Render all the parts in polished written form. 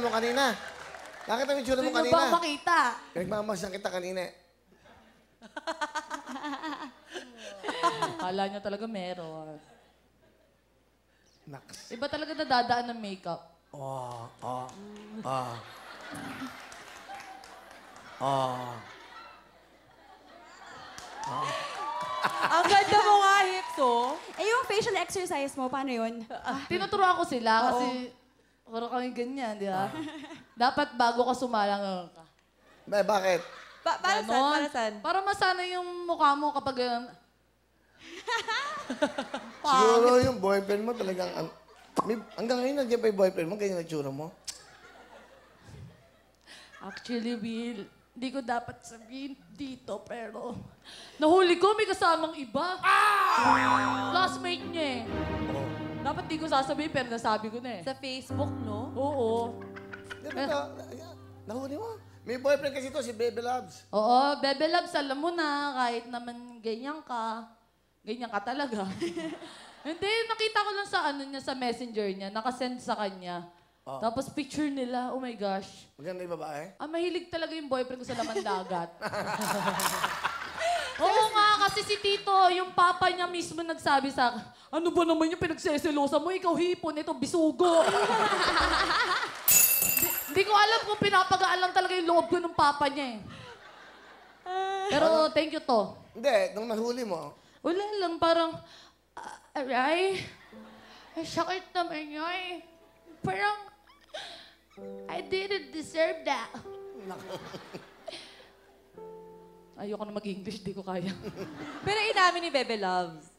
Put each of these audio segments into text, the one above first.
mo kanina. Nakita mo yung tsura mo Gusto kanina. bang makita? Nagmamasyan kita kanina. Akala niya talaga meron. Naks. Iba talaga nadadaan ng makeup. Ang ganda mo nga, hips, oh. Eh, yung facial exercise mo, paano yun? Tinuturuan ko sila kasi parang kami ganyan, di ba? Dapat bago ka sumalang ka. Bakit? Para saan? Ganon. Para saan? Para masana yung mukha mo kapag... Siguro yung boyfriend mo talagang... hanggang ngayon, nandiyan pa yung boyfriend mo, ganyan ang tsura mo. Actually, Will, hindi ko dapat sabihin dito, pero... Nahuli ko, may kasamang iba. Classmate niya eh. Dapat di ko sasabihin, pero nasabi ko na eh. Sa Facebook, no? Oo. Nahuli mo. May boyfriend kasi to, si Bebe Loves. Oo, Bebe Loves, alam mo na, kahit naman ganyan ka talaga. Hindi, nakita ko lang sa ano niya, sa messenger niya, nakasend sa kanya. Tapos picture nila, oh my gosh. Maganda yung babae. Mahilig talaga yung boyfriend ko sa laman dagat. Oo nga, kasi si Tito, yung papa niya mismo nagsabi sa akin, ano ba naman yung pinagseselosa mo? Ikaw hipon, ito bisugo. Hindi ko alam kung pinapagaan lang talaga yung loob ko ng papa niya eh. Pero thank you to. Hindi, nung nahuli mo, Wala lang, parang, aray, sakit naman niya eh. Parang, I didn't deserve that. Ayoko na mag-English, di ko kaya. Pero inamin ni Bebe Loves.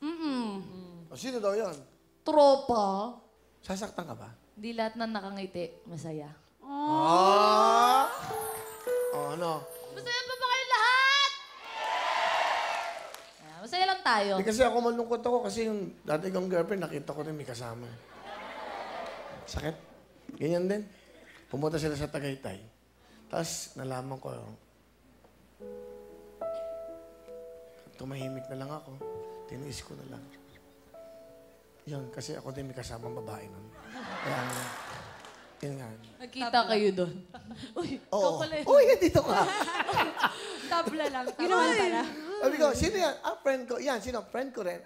sino daw yun? Tropa. Sasaktan ka ba? Hindi lahat na nakangiti, masaya. Ano? Masaya pa ba kayo lahat? Masaya lang tayo. Hindi kasi ako malungkot ako kasi yung dati kong girlfriend, nakita ko rin may kasama. Sakit. Ganyan din. Pumunta sila sa Tagaytay. Tapos nalaman ko, tumahimik na lang ako. Tiniis ko na lang. Yan, kasi ako din may kasamang babae nun. Kaya, yun nga. Nagkita kayo doon. Uy, ikaw pala eh. Uy, dito ka! Tabla lang. Yun naman pala. Sabi ko, sino yan? Friend ko. Yan, sino? Friend ko rin.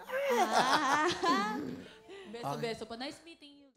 Beso-beso pa. Nice meeting.